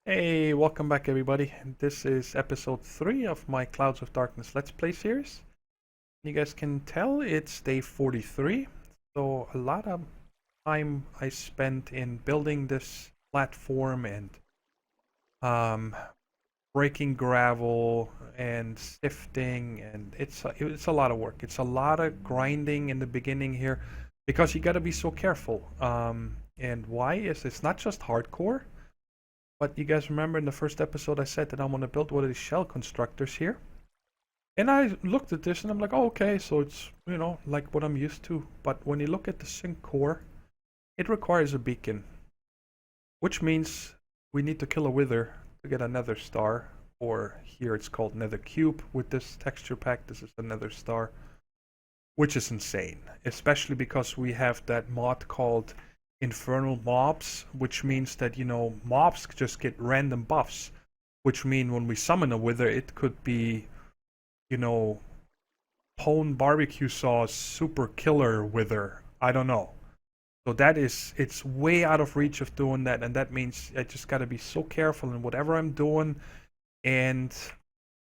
Hey, welcome back everybody. This is episode 3 of my Clouds of Darkness Let's Play series. You guys can tell it's day 43, so a lot of time I spent in building this platform and um, breaking gravel and sifting, and it's a lot of work. It's a lot of grinding in the beginning here because you got to be so careful. And why is it's not just hardcore. But you guys remember in the first episode I said that I want to build one of these shell constructors here. And I looked at this and I'm like, oh, okay, so it's, like what I'm used to. But when you look at the sink core, it requires a beacon. Which means we need to kill a wither to get a nether star. Or here it's called nether cube with this texture pack. This is a nether star. Which is insane. Especially because we have that mod called infernal mobs, which means that, mobs just get random buffs, which mean when we summon a wither, it could be, Pone barbecue sauce super killer wither. I don't know. So it's way out of reach of doing that, and that means I just gotta be so careful in whatever I'm doing. And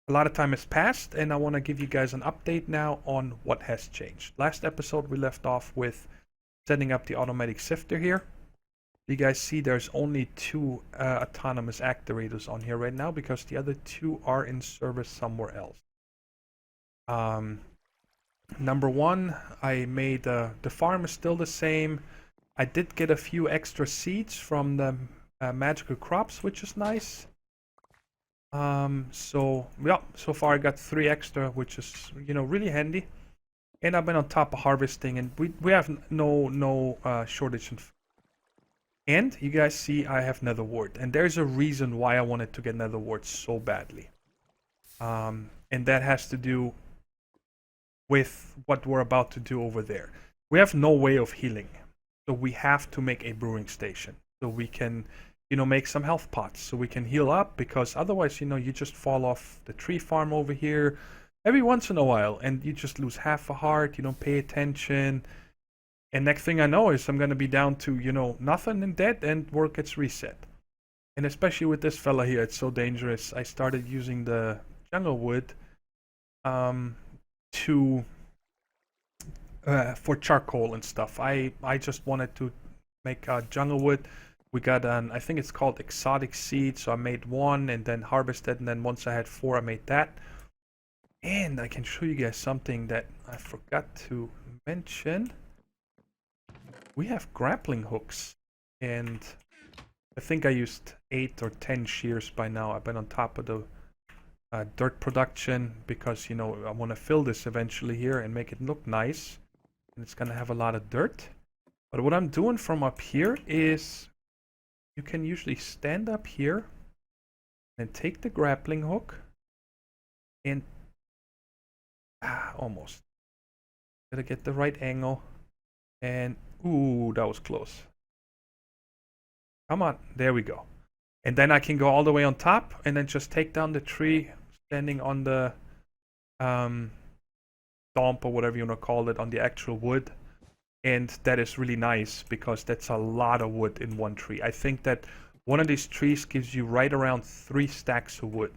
a lot of time has passed, and I want to give you guys an update now on what has changed. Last episode we left off with setting up the automatic sifter here. You guys see there's only 2 autonomous activators on here right now because the other 2 are in service somewhere else. Number 1, I made the farm is still the same. I did get a few extra seeds from the magical crops, which is nice. So far I got 3 extra, which is really handy. And I've been on top of harvesting, and we have no shortage in food. And you guys see I have nether wart, and there's a reason why I wanted to get nether wart so badly. And that has to do with what we're about to do over there. We have no way of healing, so we have to make a brewing station so we can make some health pots so we can heal up, because otherwise you just fall off the tree farm over here every once in a while, and you just lose half a heart, you don't pay attention, and next thing I know is I'm gonna be down to, nothing and dead, and work gets reset. And especially with this fella here, it's so dangerous. I started using the jungle wood to for charcoal and stuff. I just wanted to make jungle wood. We got I think it's called exotic seed, so I made 1 and then harvested, and then once I had 4 I made that. And I can show you guys something that I forgot to mention. We have grappling hooks, and I think I used 8 or 10 shears by now. I've been on top of the dirt production because, I want to fill this eventually here and make it look nice. And it's going to have a lot of dirt. But what I'm doing from up here is you can usually stand up here and take the grappling hook and almost. Gotta get the right angle. And, ooh, that was close. Come on, there we go. And then I can go all the way on top and then just take down the tree standing on the stomp or whatever you want to call it, on the actual wood. And that is really nice because that's a lot of wood in one tree. I think that one of these trees gives you right around 3 stacks of wood.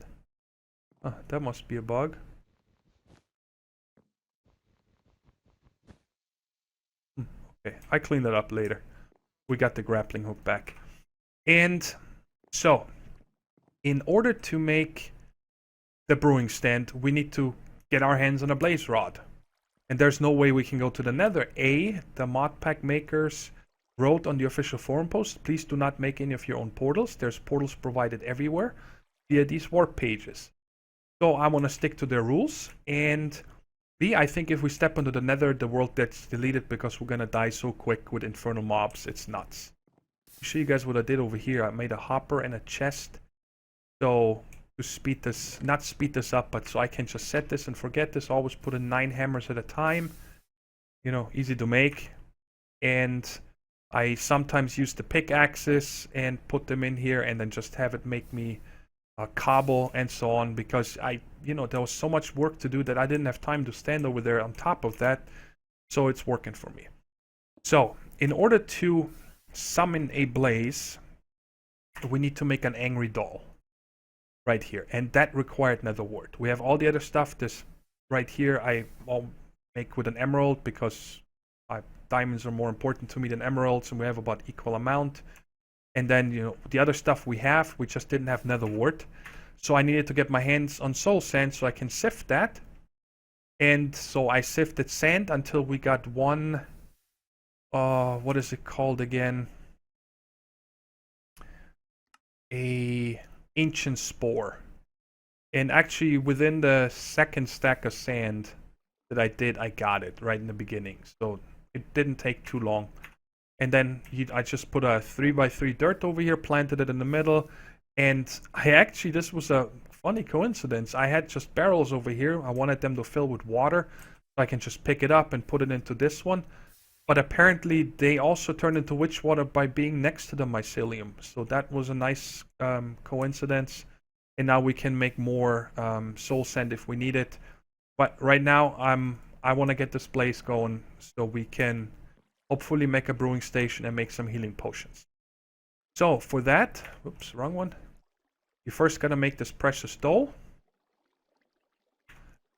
That must be a bug. Okay, I clean that up later. We got the grappling hook back. And so, in order to make the brewing stand, we need to get our hands on a blaze rod. And there's no way we can go to the nether. The mod pack makers wrote on the official forum post, please do not make any of your own portals. There's portals provided everywhere via these warp pages. So I want to stick to their rules. And B, I think if we step into the nether, the world gets deleted because we're gonna die so quick with infernal mobs. It's nuts. I'll show you guys what I did over here. I made a hopper and a chest. So to speed this, not speed this up, but so I can just set this and forget this. Always put in 9 hammers at a time. Easy to make. And I sometimes use the pickaxes and put them in here and then just have it make me cobble and so on, because there was so much work to do that I didn't have time to stand over there on top of that. So it's working for me. So in order to summon a blaze, we need to make an angry doll right here, and that required nether wart. We have all the other stuff. This right here I'll make with an emerald because diamonds are more important to me than emeralds, and we have about equal amount. And then, you know, the other stuff we just didn't have nether wart. So I needed to get my hands on soul sand so I can sift that. And so I sifted sand until we got one, what is it called again? A ancient spore. And actually within the second stack of sand that I did, I got it right in the beginning. So it didn't take too long. And then I just put a 3x3 dirt over here, planted it in the middle. And this was a funny coincidence. I had just barrels over here. I wanted them to fill with water so I can just pick it up and put it into this one. But apparently they also turned into witch water by being next to the mycelium. So that was a nice coincidence. And now we can make more soul sand if we need it. But right now I want to get this blaze going so we can hopefully make a brewing station and make some healing potions. So for that, oops, wrong one. You first gotta make this precious doll.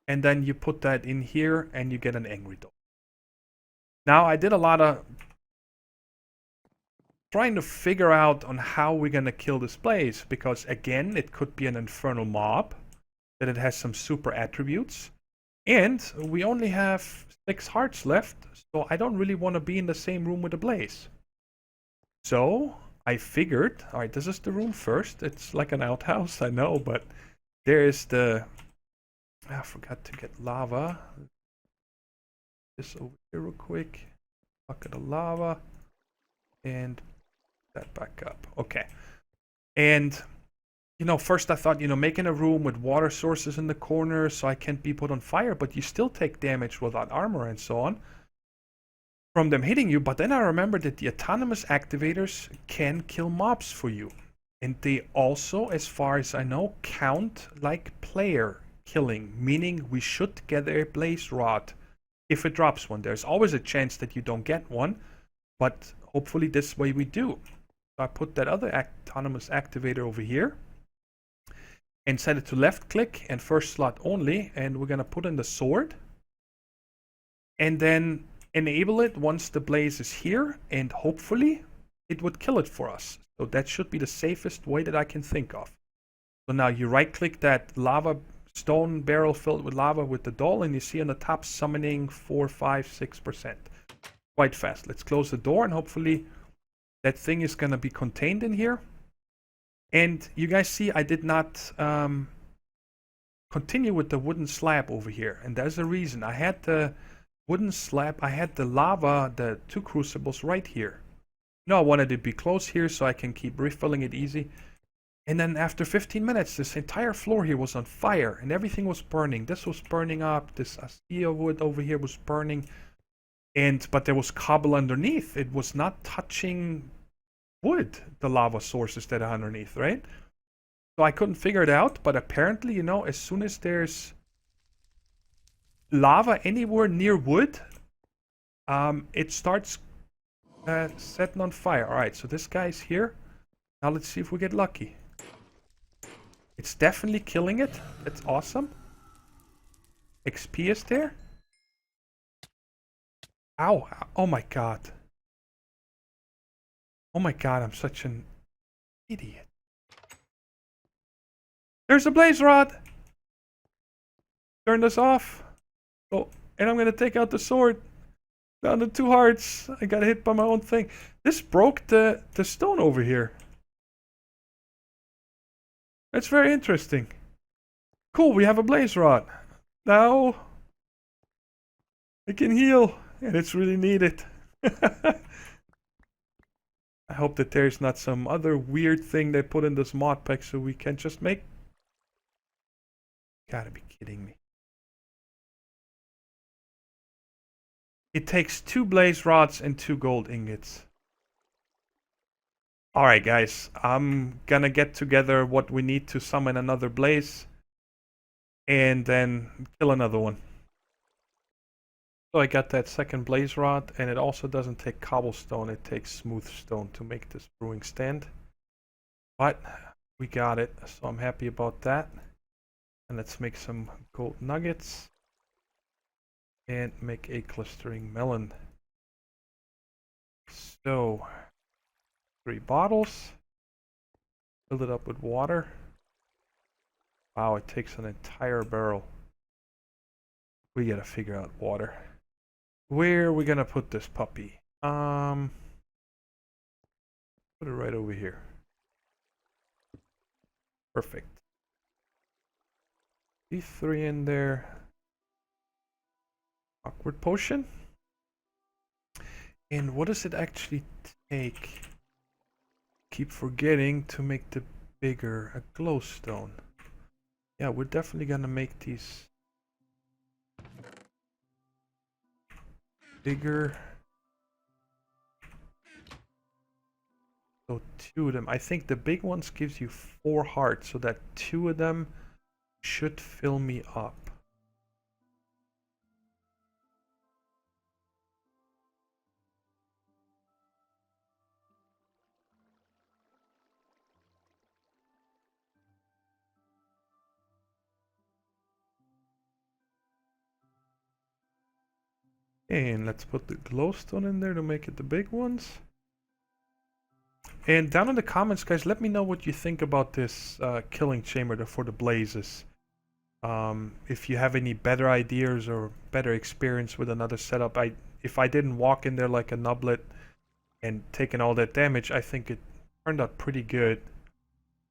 And then you put that in here and you get an angry doll. Now I did a lot of trying to figure out on how we're gonna kill this blaze, because again, it could be an infernal mob, that it has some super attributes. And we only have 6 hearts left, so I don't really want to be in the same room with the blaze. So I figured, alright, this is the room first. It's like an outhouse, I know, but there is the... I forgot to get lava. This over here real quick. Bucket of lava. And that back up. Okay. And... you know, first I thought, you know, making a room with water sources in the corner so I can't be put on fire, but you still take damage without armor and so on from them hitting you. But then I remembered that the autonomous activators can kill mobs for you. And they also, as far as I know, count like player killing, meaning we should get a blaze rod if it drops one. There's always a chance that you don't get one, but hopefully this way we do. So I put that other autonomous activator over here. And set it to left click and first slot only, and we're gonna put in the sword and then enable it once the blaze is here, and hopefully it would kill it for us. So that should be the safest way that I can think of. So now you right click that lava stone barrel filled with lava with the doll, and you see on the top summoning 4, 5, 6%. Quite fast. Let's close the door and hopefully that thing is gonna be contained in here. And you guys see I did not continue with the wooden slab over here. And there's a reason. I had the wooden slab, I had the lava, the 2 crucibles right here. No, I wanted it to be close here so I can keep refilling it easy. And then after 15 minutes, this entire floor here was on fire and everything was burning. This was burning up. This Astia wood over here was burning. But there was cobble underneath. It was not touching wood, the lava sources that are underneath, right? So I couldn't figure it out, but apparently, you know, as soon as there's lava anywhere near wood, it starts setting on fire. Alright, so this guy's here. Now let's see if we get lucky. It's definitely killing it. That's awesome. XP is there. Ow. Oh my god. Oh my god, I'm such an idiot. There's a blaze rod! Turn this off. Oh, and I'm gonna take out the sword. Down to 2 hearts. I got hit by my own thing. This broke the stone over here. That's very interesting. Cool, we have a blaze rod. Now I can heal, and it's really needed. I hope that there's not some other weird thing they put in this mod pack so we can just make... Gotta be kidding me. It takes 2 blaze rods and 2 gold ingots. Alright guys, I'm gonna get together what we need to summon another blaze. And then kill another one. So I got that second blaze rod, and it also doesn't take cobblestone, it takes smooth stone to make this brewing stand. But we got it, so I'm happy about that. And let's make some gold nuggets and make a clustering melon. So 3 bottles, fill it up with water. Wow, it takes an entire barrel. We gotta figure out water. Where are we gonna put this puppy? Put it right over here. Perfect. These 3 in there. Awkward potion. And what does it actually take? Keep forgetting to make the bigger a glowstone. Yeah, we're definitely gonna make these bigger. So 2 of them. I think the big ones gives you 4 hearts, so that 2 of them should fill me up. And let's put the glowstone in there to make it the big ones. And down in the comments, guys, let me know what you think about this killing chamber for the blazes. If you have any better ideas or better experience with another setup. If I didn't walk in there like a nublet and taken all that damage, I think it turned out pretty good.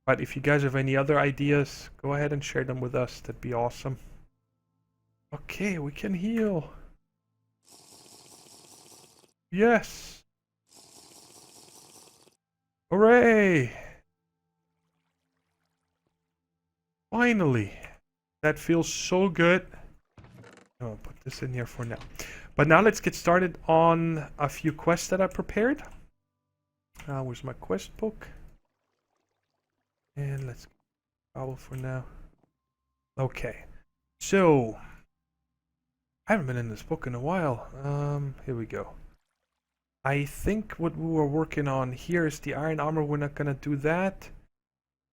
But if you guys have any other ideas, go ahead and share them with us. That'd be awesome. Okay, we can heal. Yes! Hooray! Finally! That feels so good. I'll put this in here for now. But now let's get started on a few quests that I prepared. Where's my quest book? And let's follow for now. Okay. So, I haven't been in this book in a while. Here we go. I think what we were working on here is the iron armor. We're not gonna do that.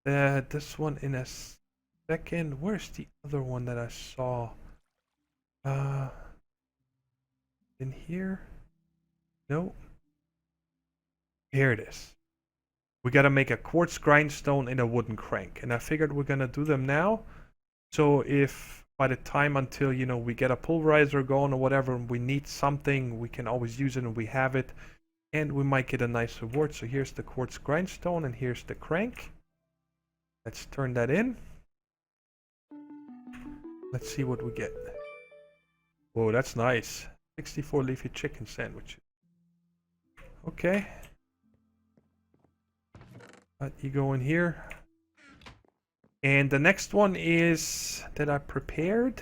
This one in a second. Where's the other one that I saw? In here? No. Here it is. We gotta make a quartz grindstone and a wooden crank. And I figured we're gonna do them now. So if by the time until, you know, we get a pulverizer going or whatever, and we need something, we can always use it and we have it. And we might get a nice reward. So here's the quartz grindstone and here's the crank. Let's turn that in. Let's see what we get. Whoa, that's nice. 64 leafy chicken sandwiches. Okay. Let you go in here. And the next one is that I prepared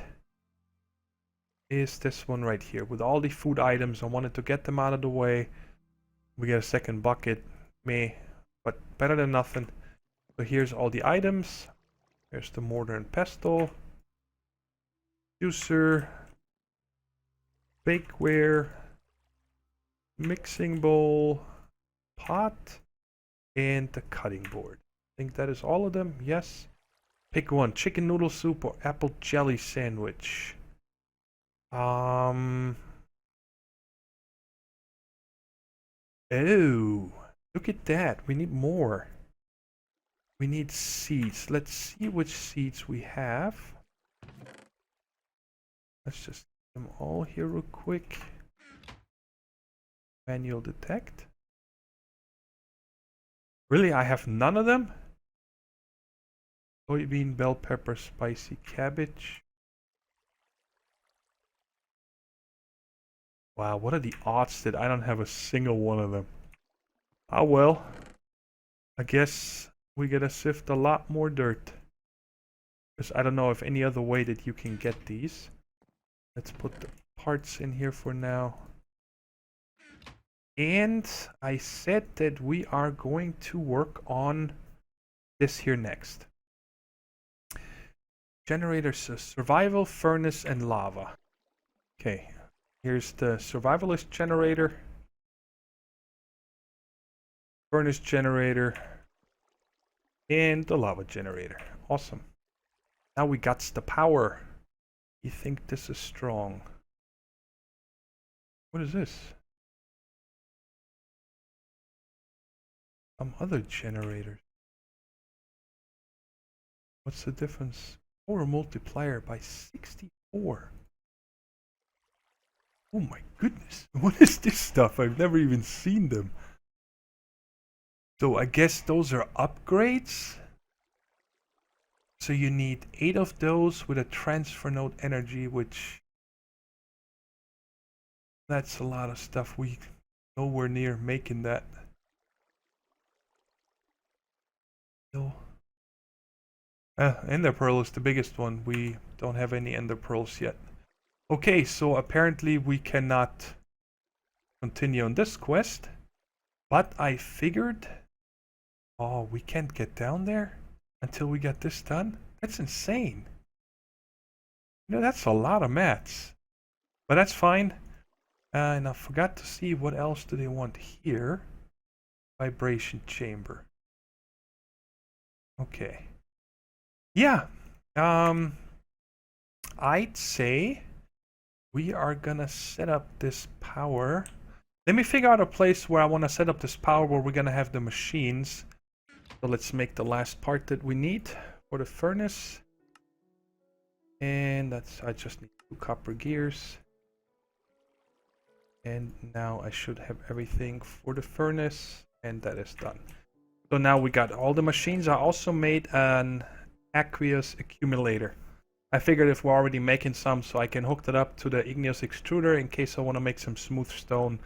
is this one right here with all the food items. I wanted to get them out of the way. We get a second bucket, meh, but better than nothing. So here's all the items. There's the mortar and pestle, juicer, bakeware, mixing bowl, pot, and the cutting board. I think that is all of them. Yes. Pick one: chicken noodle soup or apple jelly sandwich. Oh, look at that. We need more. We need seeds. Let's see which seeds we have. Let's just get them all here real quick. Manual detect. Really, I have none of them? Soybean, bell pepper, spicy cabbage. Wow, what are the odds that I don't have a single one of them? Ah well. I guess we gotta sift a lot more dirt. Because I don't know of any other way that you can get these. Let's put the parts in here for now. And I said that we are going to work on this here next. Generators, survival, furnace, and lava. Okay, here's the survivalist generator. Furnace generator. And the lava generator. Awesome. Now we got the power. You think this is strong? What is this? Some other generators. What's the difference? Power multiplier by 64. Oh my goodness. What is this stuff? I've never even seen them. So I guess those are upgrades. So you need 8 of those with a transfer node energy, which that's a lot of stuff. We nowhere near making that. No. Ender Pearl is the biggest one. We don't have any Ender Pearls yet. Okay, so apparently we cannot continue on this quest. But I figured... Oh, we can't get down there until we get this done? That's insane. You know, that's a lot of mats. But that's fine. And I forgot to see what else do they want here. Vibration chamber. Okay. Yeah. I'd say we are gonna set up this power. Let me figure out a place where I want to set up this power where we're gonna have the machines. So let's make the last part that we need for the furnace. And that's, I just need 2 copper gears. And now I should have everything for the furnace, and that is done. So now we got all the machines. I also made an Aqueous Accumulator. I figured if we're already making some, so I can hook that up to the igneous extruder in case I want to make some smooth stone.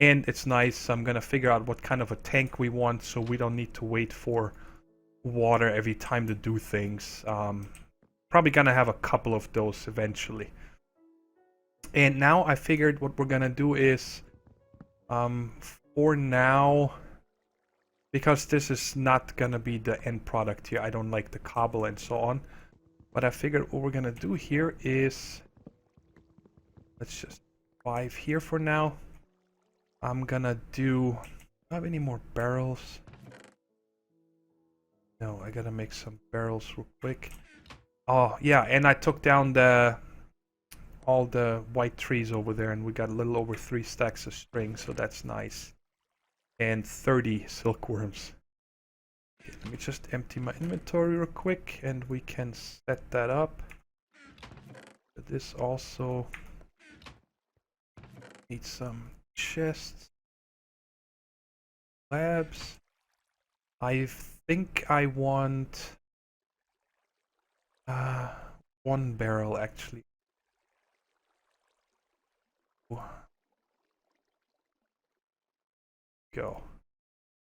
And it's nice. I'm gonna figure out what kind of a tank we want, so we don't need to wait for water every time to do things. Probably gonna have a couple of those eventually. And now I figured what we're gonna do is, for now, because this is not gonna be the end product here, I don't like the cobble and so on. But I figured what we're gonna do here is, let's just 5 here for now. I'm gonna do, do I have any more barrels? No, I gotta make some barrels real quick. Oh yeah, and I took down all the white trees over there, and we got a little over 3 stacks of string, so that's nice. And 30 silkworms. Okay, let me just empty my inventory real quick, and we can set that up. This also needs some chests. Labs. I think I want 1 barrel actually. Go.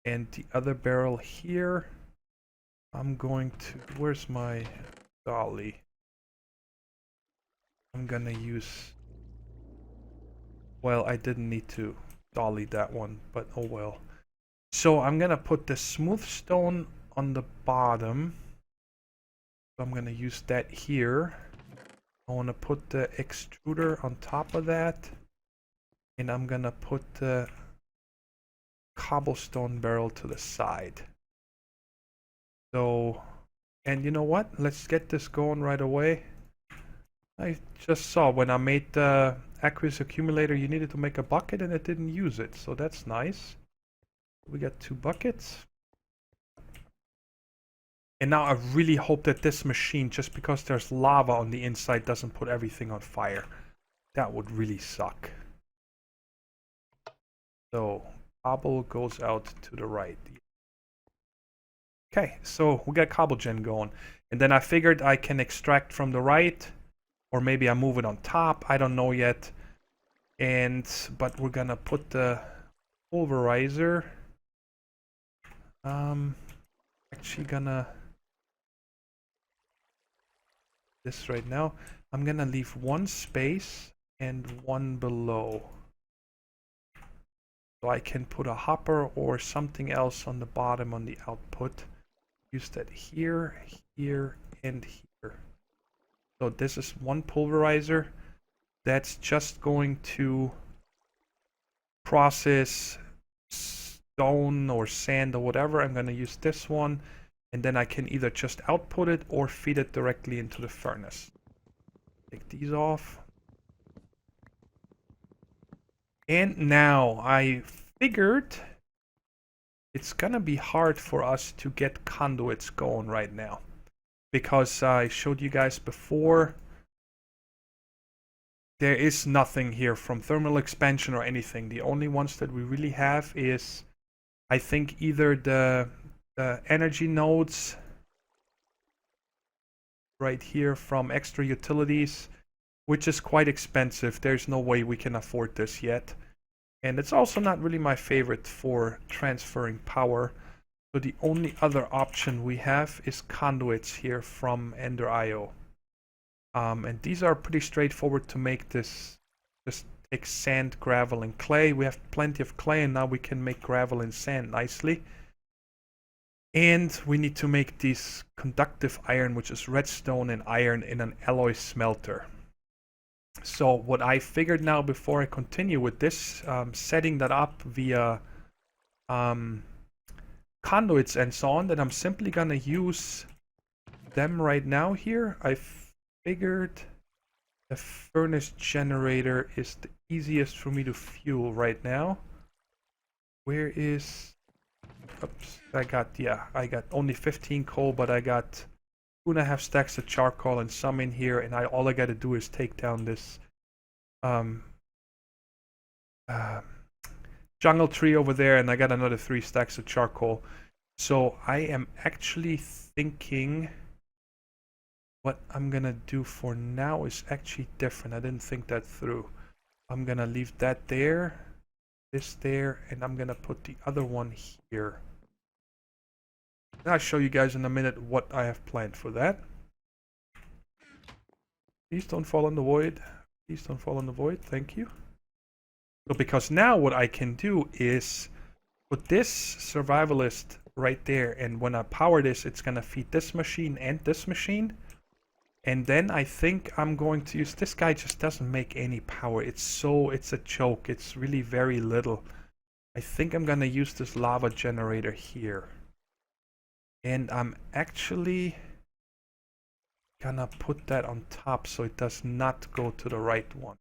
And the other barrel here, I'm going to, where's my dolly? I'm gonna use, well, I didn't need to dolly that one, but oh well. So I'm gonna put the smooth stone on the bottom. So I'm gonna use that here. I want to put the extruder on top of that. And I'm gonna put the cobblestone barrel to the side. So, and you know what? Let's get this going right away. I just saw when I made the Aqueous Accumulator, you needed to make a bucket and it didn't use it. So that's nice. We got 2 buckets. And now I really hope that this machine, just because there's lava on the inside, doesn't put everything on fire. That would really suck. So, cobble goes out to the right. Okay, so we got cobble gen going. And then I figured I can extract from the right, or maybe I move it on top. I don't know yet. But we're gonna put the pulverizer. Actually gonna this right now. I'm gonna leave 1 space and 1 below. So I can put a hopper or something else on the bottom on the output. Use that here, here, and here. So this is 1 pulverizer. That's just going to process stone or sand or whatever. I'm going to use this one. And then I can either just output it or feed it directly into the furnace. Take these off. And now I figured it's gonna be hard for us to get conduits going right now. Because I showed you guys before, there is nothing here from thermal expansion or anything. The only ones that we really have is, I think, either the energy nodes right here from extra utilities, which is quite expensive. There's no way we can afford this yet. And it's also not really my favorite for transferring power. So the only other option we have is conduits here from Ender.io. And these are pretty straightforward to make this. Just take sand, gravel, and clay. We have plenty of clay, and now we can make gravel and sand nicely. And we need to make these conductive iron, which is redstone and iron, in an alloy smelter. So what I figured now, before I continue with this, setting that up via conduits and so on, that I'm simply gonna use them right now here. I figured the furnace generator is the easiest for me to fuel right now. Where is... Oops, I got only 15 coal, but I got 2.5 stacks of charcoal and some in here, and all I gotta do is take down this jungle tree over there, and I got another 3 stacks of charcoal. So I am actually thinking what I'm gonna do for now is actually different. I didn't think that through. I'm gonna leave that there, this there, and I'm gonna put the other one here. And I'll show you guys in a minute what I have planned for that. Please don't fall in the void. Please don't fall in the void. Thank you. So because now what I can do is put this survivalist right there, and when I power this, it's gonna feed this machine and this machine. And then I think I'm going to use... This guy just doesn't make any power. It's a joke. It's really very little. I think I'm gonna use this lava generator here. And I'm actually gonna put that on top so it does not go to the right one.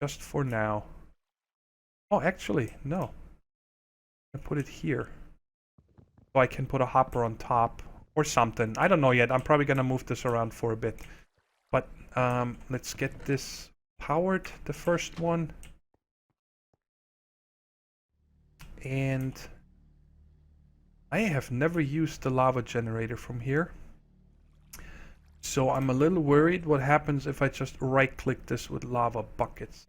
Just for now. Oh, actually, no. I put it here. So I can put a hopper on top. Or something. I don't know yet. I'm probably gonna move this around for a bit. But let's get this powered, the first one. And I have never used the lava generator from here. So I'm a little worried what happens if I just right click this with lava buckets.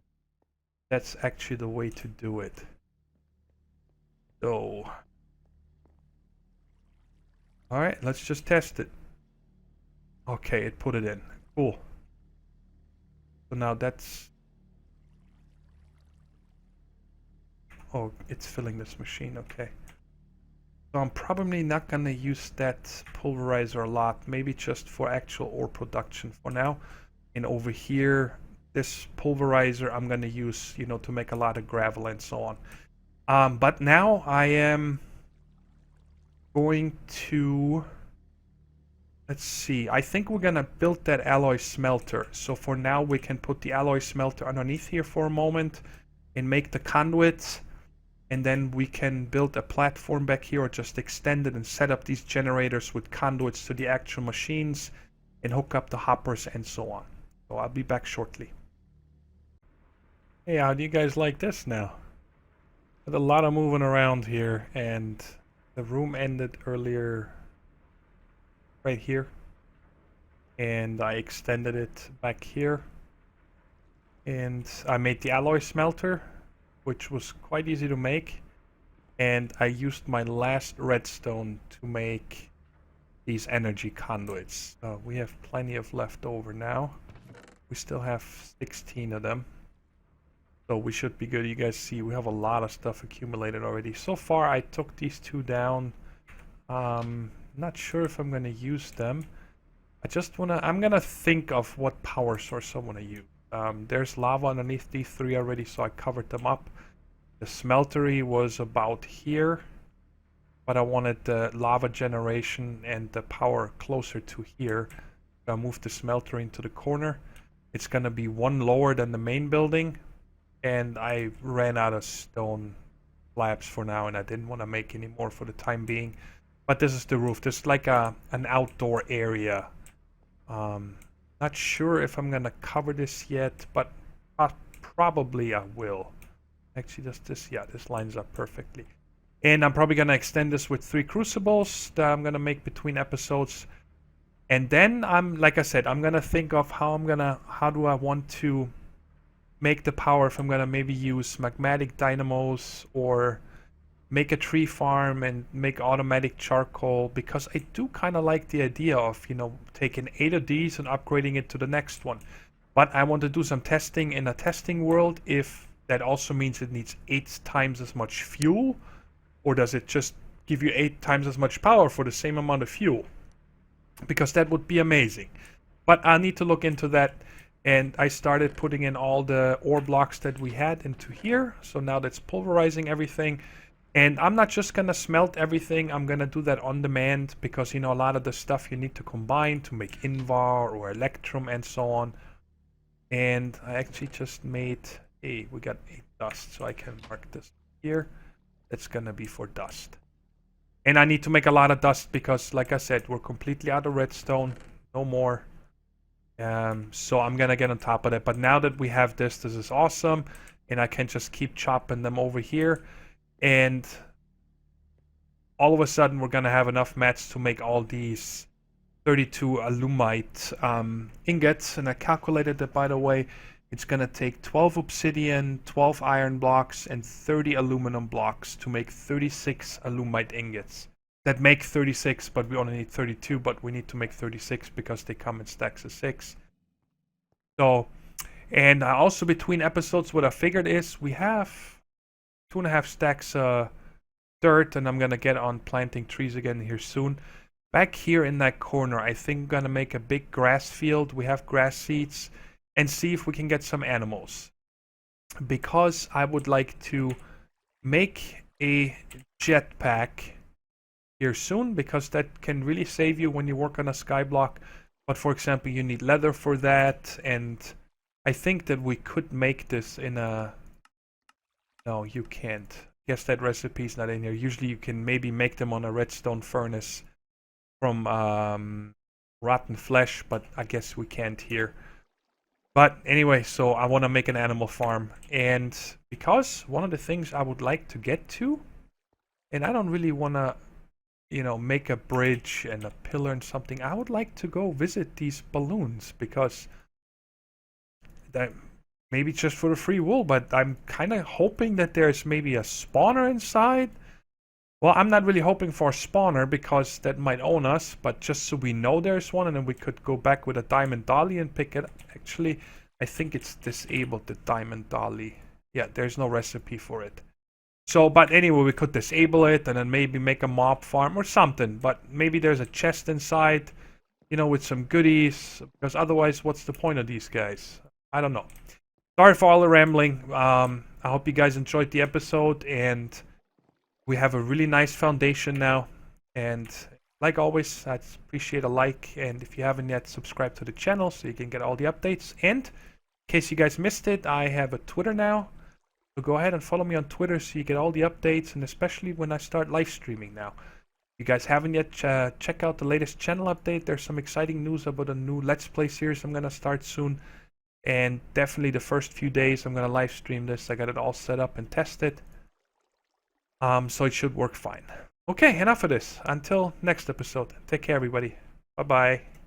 That's actually the way to do it. So alright, let's just test it. Okay, it put it in. Cool. So now that's... Oh, it's filling this machine, okay. So I'm probably not gonna use that pulverizer a lot. Maybe just for actual ore production for now. And over here, this pulverizer I'm gonna use, you know, to make a lot of gravel and so on. But now I am going to, let's see, I think we're gonna build that alloy smelter. So for now we can put the alloy smelter underneath here for a moment and make the conduits, and then we can build a platform back here or just extend it and set up these generators with conduits to the actual machines and hook up the hoppers and so on. So I'll be back shortly. Hey, how do you guys like this now? There's a lot of moving around here, and the room ended earlier right here, and I extended it back here, and I made the alloy smelter, which was quite easy to make, and I used my last redstone to make these energy conduits. We have plenty of left over now. We still have 16 of them, so we should be good. You guys see we have a lot of stuff accumulated already. So far I took these 2 down. Not sure if I'm gonna use them. I'm gonna think of what power source I want to use. There's lava underneath these 3 already, so I covered them up. The smeltery was about here. but I wanted the lava generation and the power closer to here. So I moved the smelter into the corner. It's gonna be one lower than the main building, and I ran out of stone slabs for now, and I didn't want to make any more for the time being. But this is the roof. This is like an outdoor area. Not sure if I'm gonna cover this yet, but probably I will. Actually, does this? Yeah, this lines up perfectly. And I'm probably gonna extend this with 3 crucibles that I'm gonna make between episodes. And then like I said, I'm gonna think of how do I want to make the power, if I'm gonna maybe use magmatic dynamos or make a tree farm and make automatic charcoal, because I do kind of like the idea of, taking 8 of these and upgrading it to the next one. But I want to do some testing in a testing world, if that also means it needs 8 times as much fuel, or does it just give you 8 times as much power for the same amount of fuel? Because that would be amazing. But I need to look into that. And I started putting in all the ore blocks that we had into here. So now that's pulverizing everything. And I'm not just gonna smelt everything, I'm gonna do that on demand, because a lot of the stuff you need to combine to make Invar or Electrum and so on. And I actually just made, we got 8 dust, so I can mark this here. That's gonna be for dust. And I need to make a lot of dust because, like I said, we're completely out of redstone, no more. So I'm gonna get on top of it. But now that we have this is awesome, and I can just keep chopping them over here. And all of a sudden, we're gonna have enough mats to make all these 32 alumite ingots. And I calculated that, by the way, it's gonna take 12 obsidian, 12 iron blocks, and 30 aluminum blocks to make 36 alumite ingots. That make 36, but we only need 32, but we need to make 36 because they come in stacks of 6. So, and also between episodes, what I figured is we have 2.5 stacks dirt, and I'm gonna get on planting trees again here soon. Back here in that corner, I think I'm gonna make a big grass field. We have grass seeds, and see if we can get some animals. Because I would like to make a jetpack here soon, because that can really save you when you work on a skyblock. But for example, you need leather for that, and I think that we could make this in a... No, you can't. Guess that recipe's not in here. Usually you can maybe make them on a redstone furnace from rotten flesh, but I guess we can't here. But anyway, so I want to make an animal farm. And because one of the things I would like to get to, and I don't really want to, make a bridge and a pillar and something. I would like to go visit these balloons, because that... Maybe just for the free will, but I'm kind of hoping that there's maybe a spawner inside. Well, I'm not really hoping for a spawner, because that might own us, but just so we know there's one, and then we could go back with a diamond dolly and pick it up. Actually, I think it's disabled, the diamond dolly. Yeah, there's no recipe for it. So, but anyway, we could disable it and then maybe make a mob farm or something. But maybe there's a chest inside, with some goodies, because otherwise, what's the point of these guys? I don't know. Sorry for all the rambling. I hope you guys enjoyed the episode, and we have a really nice foundation now. And like always, I'd appreciate a like, and if you haven't yet, subscribe to the channel so you can get all the updates. And in case you guys missed it, I have a Twitter now. So go ahead and follow me on Twitter so you get all the updates, and especially when I start live streaming now. If you guys haven't yet, check out the latest channel update. There's some exciting news about a new Let's Play series I'm going to start soon. And definitely the first few days I'm going to live stream this. I got it all set up and tested. So it should work fine. Okay, enough of this. Until next episode. Take care, everybody. Bye-bye.